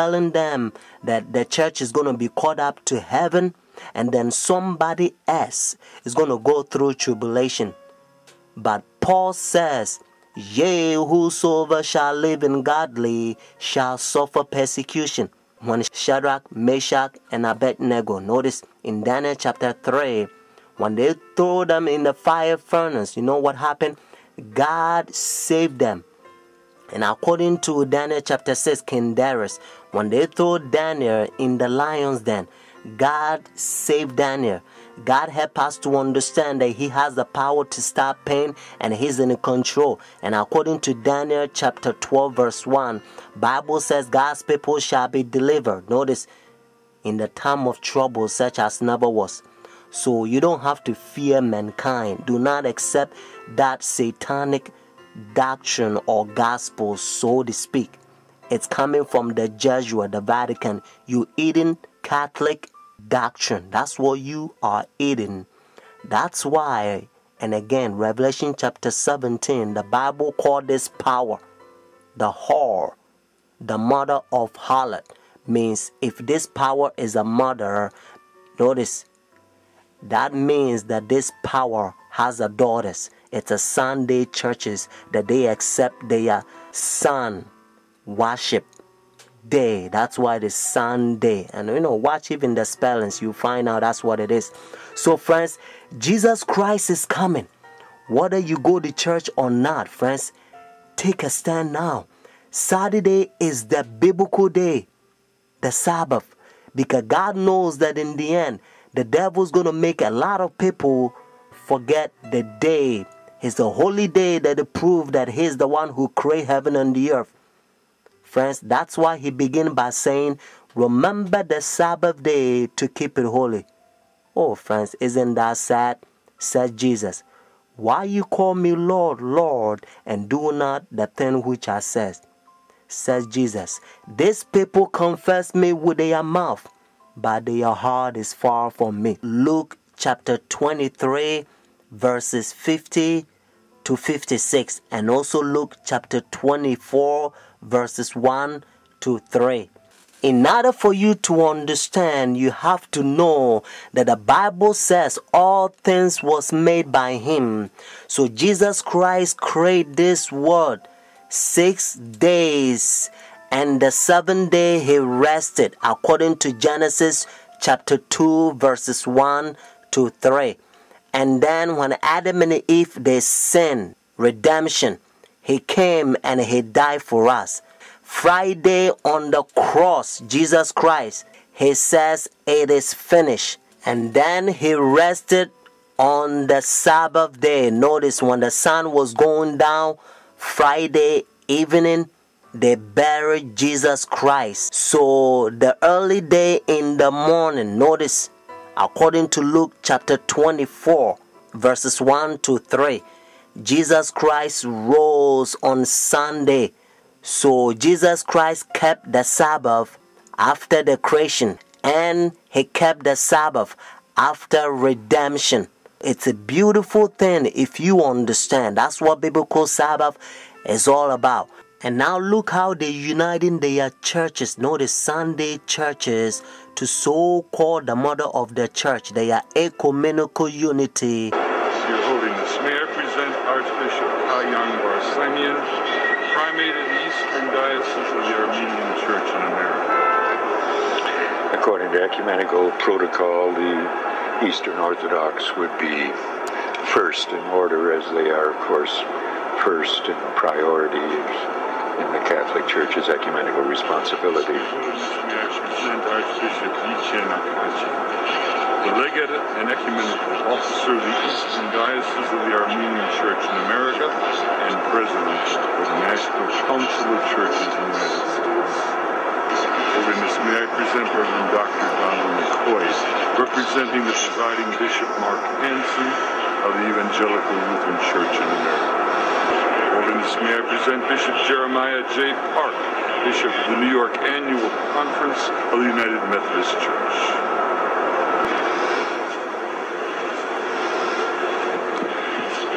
telling them that the church is going to be caught up to heaven, and then somebody else is going to go through tribulation. But Paul says, yea, whosoever shall live in godly shall suffer persecution. When Shadrach, Meshach, and Abednego, notice in Daniel chapter 3, when they threw them in the fire furnace, you know what happened? God saved them. And according to Daniel chapter 6, King Darius, when they threw Daniel in the lion's den, God saved Daniel. God helped us to understand that He has the power to stop pain and He's in control. And according to Daniel chapter 12 verse 1, Bible says God's people shall be delivered. Notice, in the time of trouble such as never was. So you don't have to fear mankind. Do not accept that satanic doctrine or gospel, so to speak. It's coming from the Jesuits, the Vatican. You eating Catholic doctrine. That's what you are eating. That's why, and again, Revelation chapter 17, the Bible called this power the whore, the mother of harlot. Means if this power is a mother, notice, that means that this power has a daughters. It's a Sunday churches that they accept their sun worship day. That's why it's Sunday. And watch even the spellings, you find out that's what it is. So friends, Jesus Christ is coming. Whether you go to church or not, friends, take a stand now. Saturday is the biblical day, the Sabbath, because God knows that in the end, the devil's going to make a lot of people forget the day. It's the holy day that they prove that He's the one who created heaven and the earth. Friends, that's why He began by saying, remember the Sabbath day to keep it holy. Oh, friends, isn't that sad? Said Jesus. Why you call me Lord, Lord, and do not the thing which I says? Says Jesus. These people confess me with their mouth, but their heart is far from me. Luke chapter 23, verses 50 to 56, and also Luke chapter 24, verses 1 to 3. In order for you to understand, you have to know that the Bible says all things was made by Him. So Jesus Christ created this world 6 days, and the seventh day He rested, according to Genesis chapter 2, verses 1 to 3. And then when Adam and Eve, they sinned, redemption, He came and He died for us. Friday on the cross, Jesus Christ, He says it is finished. And then He rested on the Sabbath day. Notice when the sun was going down, Friday evening, they buried Jesus Christ. So the early day in the morning, notice, according to Luke chapter 24, verses 1 to 3, Jesus Christ rose on Sunday. So Jesus Christ kept the Sabbath after the creation, and He kept the Sabbath after redemption. It's a beautiful thing if you understand. That's what biblical Sabbath is all about. And now look how they're uniting their churches. Notice Sunday churches to so-called the mother of the church. They are ecumenical unity. Your Holiness, may I present Archbishop Kayan Barsamian, Primate of the Eastern Diocese of the Armenian Church in America. According to ecumenical protocol, the Eastern Orthodox would be first in order, as they are, of course, first in priority in the Catholic Church's ecumenical responsibility. May I present Archbishop Yichen Akachi, the legate and ecumenical officer of the Eastern Diocese of the Armenian Church in America and president of the National Council of Churches in the United States. Holiness, may I present Reverend Dr. Donald McCoy, representing the presiding Bishop Mark Hansen of the Evangelical Lutheran Church in America. Holiness, may I present Bishop Jeremiah J. Park, Bishop of the New York Annual Conference of the United Methodist Church.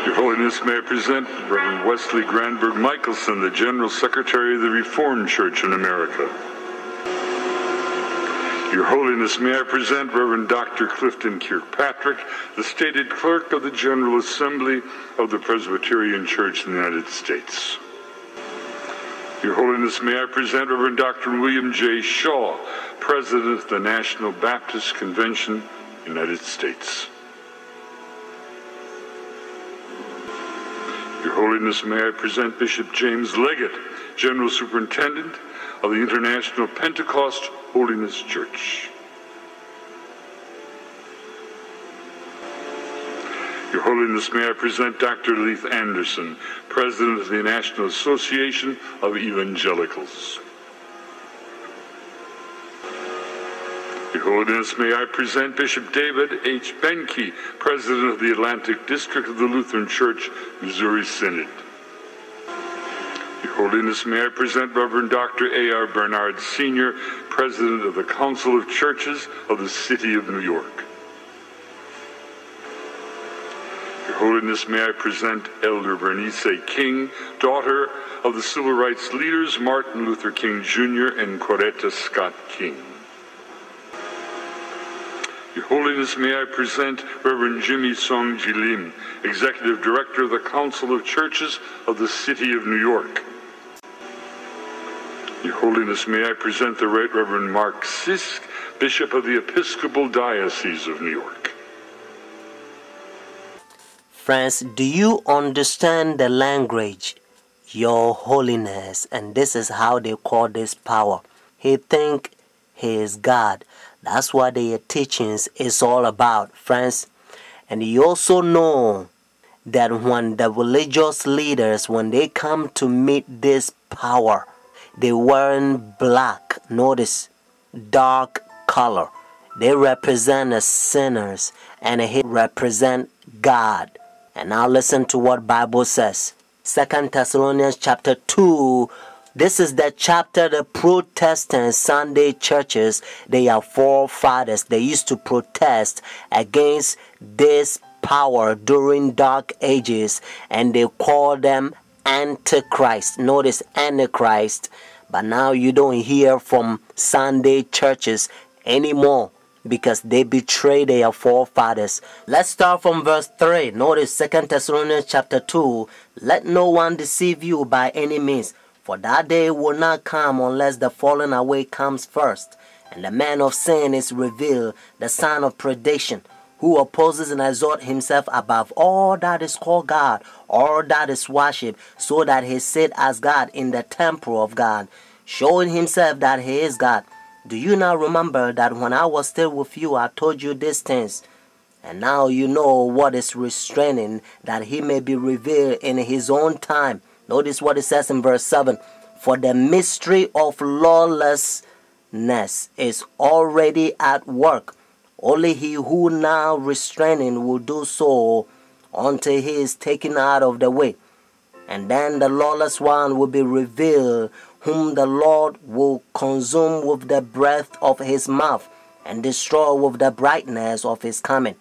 Your Holiness, may I present Reverend Wesley Granberg Michelson, the General Secretary of the Reformed Church in America. Your Holiness, may I present Reverend Dr. Clifton Kirkpatrick, the stated clerk of the General Assembly of the Presbyterian Church in the United States. Your Holiness, may I present Reverend Dr. William J. Shaw, President of the National Baptist Convention, United States. Your Holiness, may I present Bishop James Leggett, General Superintendent of the International Pentecost Holiness Church. Your Holiness, may I present Dr. Leith Anderson, President of the National Association of Evangelicals. Your Holiness, may I present Bishop David H. Benke, President of the Atlantic District of the Lutheran Church, Missouri Synod. Your Holiness, may I present Reverend Dr. A.R. Bernard Sr., President of the Council of Churches of the City of New York. Your Holiness, may I present Elder Bernice King, daughter of the civil rights leaders Martin Luther King Jr. and Coretta Scott King. Your Holiness, may I present Reverend Jimmy Song Ji Lim, Executive Director of the Council of Churches of the City of New York. Your Holiness, may I present the Right Reverend Mark Sisk, Bishop of the Episcopal Diocese of New York. Friends, do you understand the language? Your Holiness, and this is how they call this power. He think he is God. That's what their teachings is all about, friends. And you also know that when the religious leaders, when they come to meet this power, they wearing black, notice, dark color. They represent the sinners and he represent God. And now listen to what Bible says. 2 Thessalonians chapter 2. This is the chapter the Protestant Sunday churches, they are forefathers. They used to protest against this power during dark ages, and they call them Antichrist. Notice Antichrist. But now you don't hear from Sunday churches anymore because they betray their forefathers. Let's start from verse 3. Notice 2 Thessalonians chapter 2. Let no one deceive you by any means. For that day will not come unless the falling away comes first, and the man of sin is revealed, the son of perdition, who opposes and exalts himself above all that is called God, all that is worshipped, so that he sit as God in the temple of God, showing himself that he is God. Do you not remember that when I was still with you, I told you these things? And now you know what is restraining, that he may be revealed in his own time. Notice what it says in verse 7. For the mystery of lawlessness is already at work. Only he who now restraining will do so until he is taken out of the way. And then the lawless one will be revealed, whom the Lord will consume with the breath of his mouth and destroy with the brightness of his coming.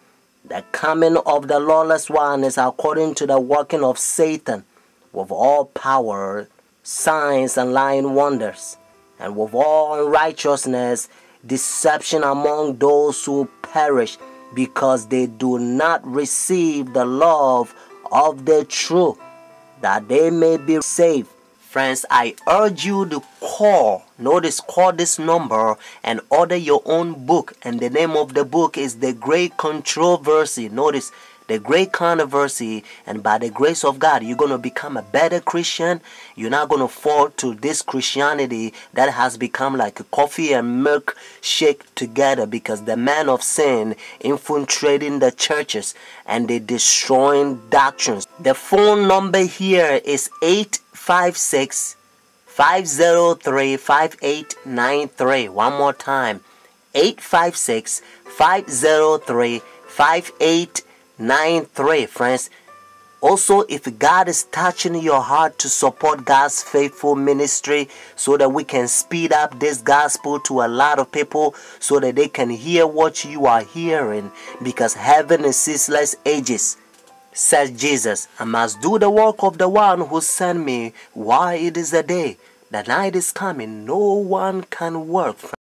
The coming of the lawless one is according to the working of Satan, with all power, signs, and lying wonders, and with all unrighteousness, deception among those who perish, because they do not receive the love of the truth, that they may be saved. Friends, I urge you to call this number and order your own book. And the name of the book is The Great Controversy. Notice, The Great Controversy. And by the grace of God, you're going to become a better Christian. You're not going to fall to this Christianity that has become like a coffee and milk shake together, because the man of sin infiltrating the churches and they destroying doctrines. The phone number here is 856-503-5893. One more time, 856-503-5893. Friends, also, if God is touching your heart to support God's faithful ministry so that we can speed up this gospel to a lot of people so that they can hear what you are hearing, because heaven is ceaseless ages, says Jesus, I must do the work of the one who sent me while it is a day. The night is coming, no one can work.